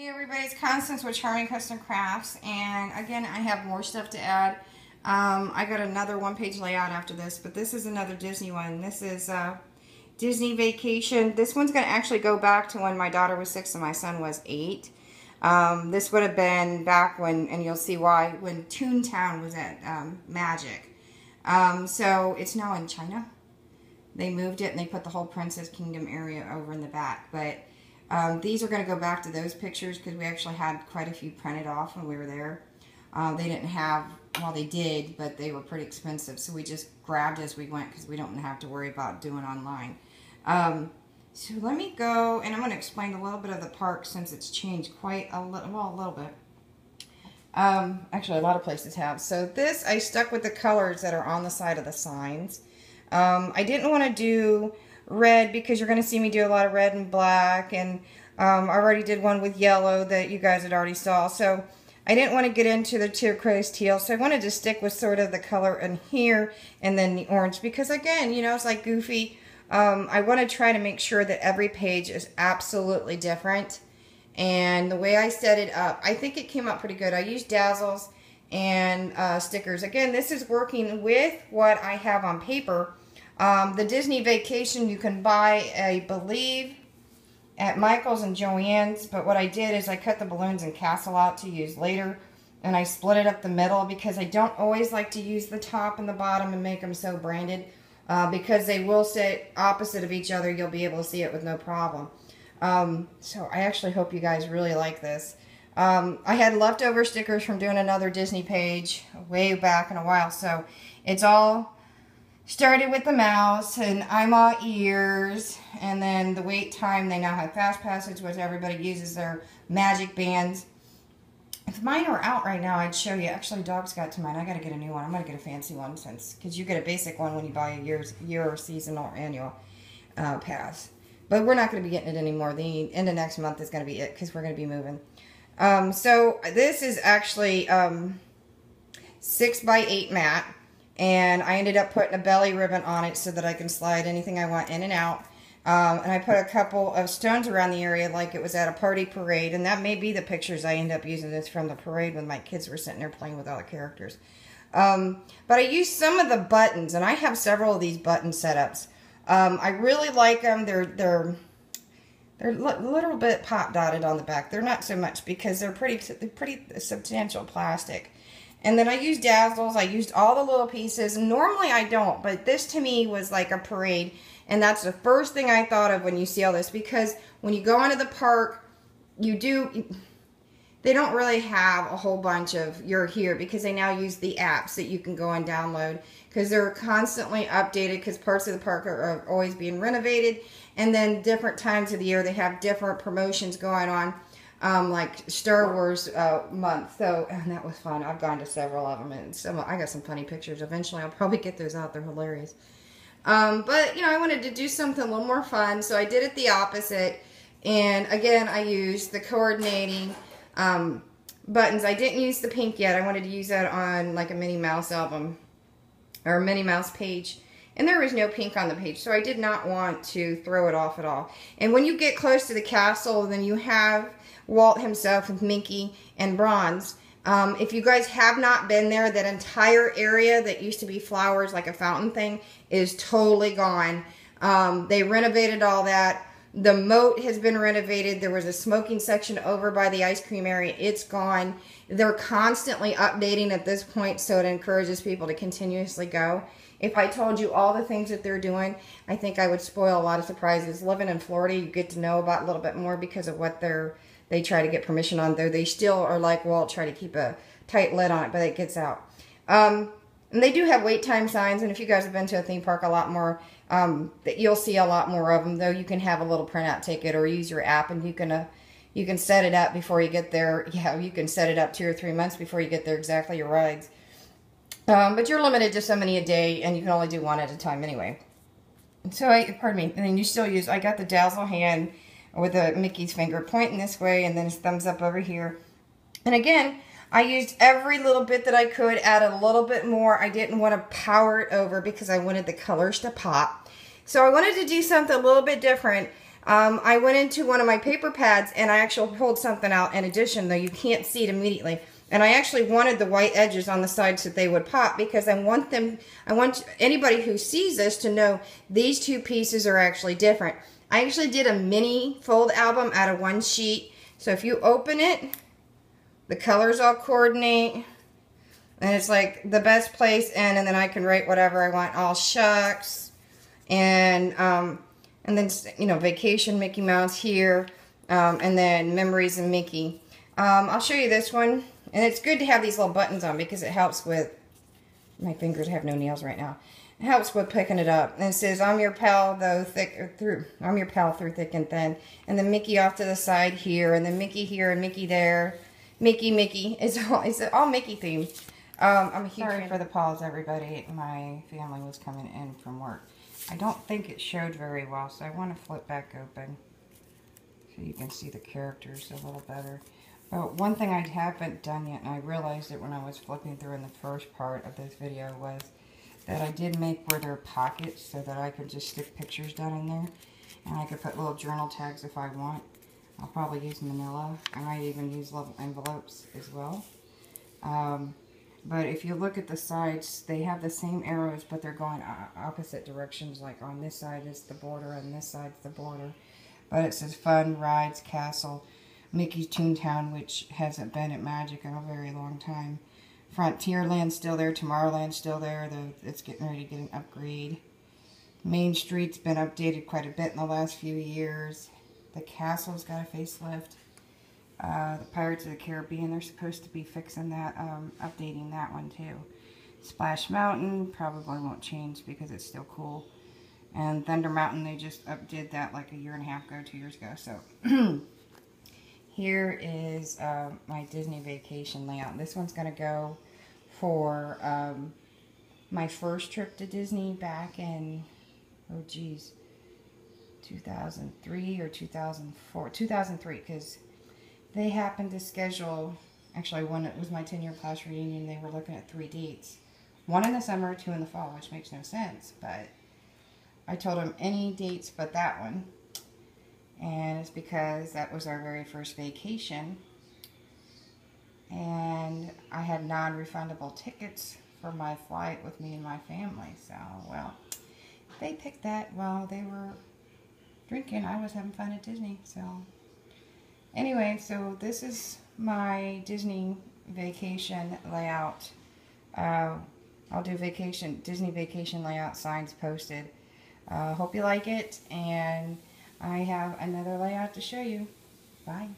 Hey everybody, it's Constance with Charming Custom Crafts, and again I have more stuff to add. I got another one-page layout after this, but this is another Disney one. This is Disney Vacation. This one's going to actually go back to when my daughter was 6 and my son was 8. This would have been back when, and you'll see why, when Toontown was at Magic. So it's now in China. They moved it and they put the whole Princess Kingdom area over in the back, but these are going to go back to those pictures because we actually had quite a few printed off when we were there. They didn't have, well they did, but they were pretty expensive, so we just grabbed as we went because we don't have to worry about doing online. So let me go, and I'm going to explain a little bit of the park since it's changed quite a little, well, a little bit. Actually a lot of places have. So this, I stuck with the colors that are on the side of the signs. I didn't want to do red because you're going to see me do a lot of red and black, and I already did one with yellow that you guys had already saw, so I didn't want to get into the turquoise teal, so I wanted to stick with sort of the color in here and then the orange because again, you know, it's like Goofy. I want to try to make sure that every page is absolutely different, and the way I set it up, I think it came out pretty good. I used dazzles and stickers. Again, this is working with what I have on paper. The Disney Vacation you can buy, I believe, at Michael's and Joann's, but what I did is I cut the balloons and castle out to use later, and I split it up the middle because I don't always like to use the top and the bottom and make them so branded, because they will sit opposite of each other. You'll be able to see it with no problem. So I actually hope you guys really like this. I had leftover stickers from doing another Disney page way back in a while, so it's all started with the mouse and I'm all ears, and then the wait time. They now have Fast Passage, which everybody uses their magic bands. If mine were out right now, I'd show you. Actually, dogs got to mine. I got to get a new one. I'm going to get a fancy one because you get a basic one when you buy a year or seasonal or annual pass. But we're not going to be getting it anymore. The end of next month is going to be it because we're going to be moving. So this is actually 6x8 mat. And I ended up putting a belly ribbon on it so that I can slide anything I want in and out. And I put a couple of stones around the area like it was at a party parade. And that may be the pictures I end up using. This from the parade when my kids were sitting there playing with all the characters. But I used some of the buttons, and I have several of these button setups. I really like them. They're a little bit pop dotted on the back. They're not so much because they're pretty substantial plastic. And then I used dazzles. I used all the little pieces. Normally I don't, but this to me was like a parade. And that's the first thing I thought of when you see all this. Because when you go into the park, they don't really have a whole bunch of You're Here because they now use the apps that you can go and download. Because they're constantly updated because parts of the park are always being renovated. And then different times of the year they have different promotions going on. Like Star Wars month, so and that was fun. I've gone to several of them, and I got some funny pictures. Eventually, I'll probably get those out. They're hilarious. But you know, I wanted to do something a little more fun, so I did it the opposite. And again, I used the coordinating buttons. I didn't use the pink yet. I wanted to use that on like a Minnie Mouse album or a Minnie Mouse page. And there was no pink on the page, so I did not want to throw it off at all. And when you get close to the castle, then you have Walt himself with Mickey and Bronze. If you guys have not been there, that entire area that used to be flowers like a fountain thing is totally gone. They renovated all that. The moat has been renovated. There was a smoking section over by the ice cream area. It's gone. They're constantly updating at this point, so it encourages people to continuously go. If I told you all the things that they're doing, I think I would spoil a lot of surprises. Living in Florida, you get to know about a little bit more because of what they try to get permission on. Though they still are like Walt, try to keep a tight lid on it, but it gets out. And they do have wait time signs, and if you guys have been to a theme park a lot more, you'll see a lot more of them. Though you can have a little printout ticket or use your app, and you can set it up before you get there. Yeah, you can set it up 2 or 3 months before you get there exactly your rides. But you're limited to so many a day, and you can only do one at a time anyway. So, pardon me, and then you still use, I got the dazzle hand with a Mickey's finger pointing this way, and then his thumbs up over here. And again, I used every little bit that I could, add a little bit more. I didn't want to power it over because I wanted the colors to pop. So I wanted to do something a little bit different. I went into one of my paper pads and I actually pulled something out in addition, though you can't see it immediately. And I actually wanted the white edges on the sides that they would pop because I want anybody who sees this to know these two pieces are actually different. I actually did a mini fold album out of one sheet. So if you open it, the colors all coordinate. And it's like the best place in, and then I can write whatever I want. All shucks. And then, you know, vacation Mickey Mouse here. And then memories of Mickey. I'll show you this one. And it's good to have these little buttons on because it helps with, my fingers have no nails right now. It helps with picking it up. And it says, I'm your pal I'm your pal through thick and thin. And then Mickey off to the side here, and then Mickey here and Mickey there. Mickey. It's all Mickey themed. I'm a huge sorry for the pause, everybody. My family was coming in from work. I don't think it showed very well, so I want to flip back open so you can see the characters a little better. But one thing I haven't done yet, and I realized it when I was flipping through in the first part of this video, was that I did make where there are pockets so that I could just stick pictures down in there. And I could put little journal tags if I want. I'll probably use manila. I might even use little envelopes as well. But if you look at the sides, they have the same arrows, but they're going opposite directions. Like on this side is the border, and this side's the border. But it says Fun, Rides, Castle, Mickey's Toontown, which hasn't been at Magic in a very long time. Frontierland's still there. Tomorrowland's still there. It's getting ready to get an upgrade. Main Street's been updated quite a bit in the last few years. The castle's got a facelift. The Pirates of the Caribbean, they're supposed to be fixing that, updating that one too. Splash Mountain probably won't change because it's still cool. And Thunder Mountain, they just did that like a year and a half ago, 2 years ago. So here is my Disney vacation layout. This one's going to go for my first trip to Disney back in, 2003 or 2004. 2003, because they happened to schedule, actually when it was my 10-year class reunion, they were looking at 3 dates. 1 in the summer, 2 in the fall, which makes no sense, but I told them any dates but that one. And it's because that was our very first vacation. And I had non-refundable tickets for my flight with me and my family. So, well, they picked that while they were drinking. I was having fun at Disney, so... Anyway, so this is my Disney vacation layout. I'll do Disney vacation layout signs posted. Hope you like it, and I have another layout to show you. Bye.